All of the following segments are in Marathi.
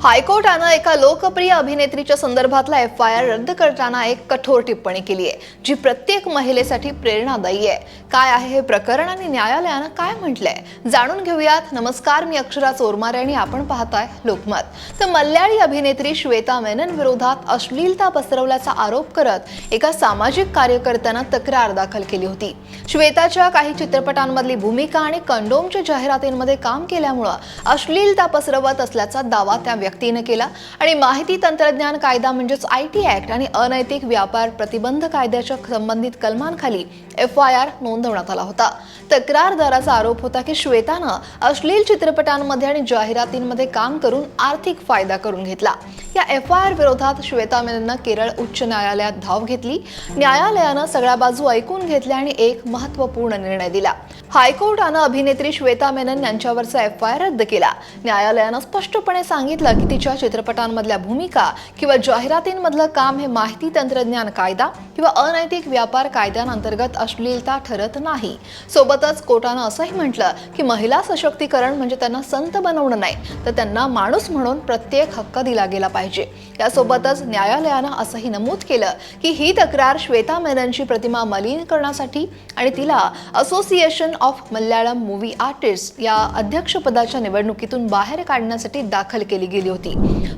हायकोर्टानं एका लोकप्रिय अभिनेत्रीच्या संदर्भातला FIR रद्द करताना एक कठोर टिप्पणी केली आहे, जी प्रत्येक महिलेसाठी प्रेरणादायी आहे. काय आहे हे प्रकरण आणि न्यायालयानं काय म्हटलंय जाणून घेऊयात. नमस्कार, मी अक्षरा चोरमारे आणि आपण पाहताय लोकमत. तर मल्याळी अभिनेत्री श्वेता मेनन विरोधात अश्लीलता पसरवल्याचा आरोप करत एका सामाजिक कार्यकर्त्यानं तक्रार दाखल केली होती. श्वेताच्या काही चित्रपटांमधली भूमिका आणि कंडोमच्या जाहिरातींमध्ये काम केल्यामुळे अश्लीलता पसरवत असल्याचा दावा त्या व्यक्तीने केला आणि माहिती तंत्रज्ञान कायदा म्हणजेच IT ऍक्ट आणि अनैतिक व्यापार प्रतिबंध कायद्याच्या संबंधित कलमांखाली FIR नोंदवण्यात आला होता. तक्रारदाराचा आरोप होता की श्वेतानं अश्लील चित्रपटांमध्ये आणि जाहिरातींमध्ये काम करून आर्थिक फायदा करून घेतला. या FIR विरोधात श्वेता मेनननं केरळ उच्च न्यायालयात धाव घेतली. न्यायालयानं सगळ्या बाजू ऐकून घेतल्या आणि एक महत्त्वपूर्ण निर्णय दिला. हायकोर्टानं अभिनेत्री श्वेता मेनन यांच्यावरचा FIR रद्द केला. न्यायालयानं स्पष्टपणे सांगितलं की तिच्या चित्रपटांमधल्या भूमिका किंवा जाहिरातींमधलं काम हे माहिती तंत्रज्ञान कायदा किंवा अनैतिक व्यापार कायद्यांअंतर्गत अश्लीलता ठरत नाही. सोबतच कोर्टानं असंही म्हटलं की महिला सशक्तीकरण म्हणजे त्यांना संत बनवणं नाही, तर त्यांना माणूस म्हणून प्रत्येक हक्क दिला गेला पाहिजे. यासोबतच न्यायालयानं असंही नमूद केलं की ही तक्रार श्वेता मेननची प्रतिमा मलिन करण्यासाठी आणि तिला association of Malayalam movie artist या अध्यक्षपदाच्या निवडणुकीतून बाहेर काढण्यासाठी दाखल केली गेली होती.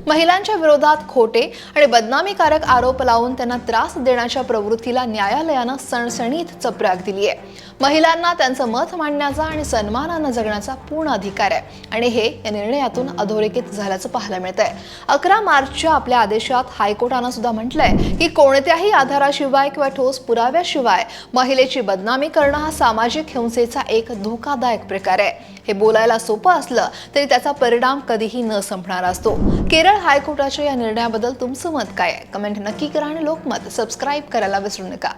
महिलांच्या विरोधात खोटे आणि बदनामीकारक आरोप लावून त्यांना त्रास देण्याच्या प्रवृत्तीला न्यायालयानं सणसणीत चपराक दिली आहे. महिलांना त्यांचं मत मांडण्याचा आणि सन्मानानं जगण्याचा पूर्ण अधिकार आहे आणि हे या निर्णयातून अधोरेखित झाल्याचं पाहायला मिळतंय. 11 मार्चच्या आपल्या आदेशात हायकोर्टानं सुद्धा म्हटलंय की कोणत्याही आधाराशिवाय किंवा ठोस पुराव्याशिवाय महिलेची बदनामी करणं हा सामाजिक हिंसेचा एक धोकादायक प्रकार आहे. हे बोलायला सोपं असलं तरी त्याचा परिणाम कधीही न संपणारा असतो. केरळ हायकोर्टाच्या या निर्णयाबद्दल तुमचं मत काय आहे? कमेंट नक्की करा आणि लोकमत सबस्क्राईब करायला विसरू नका.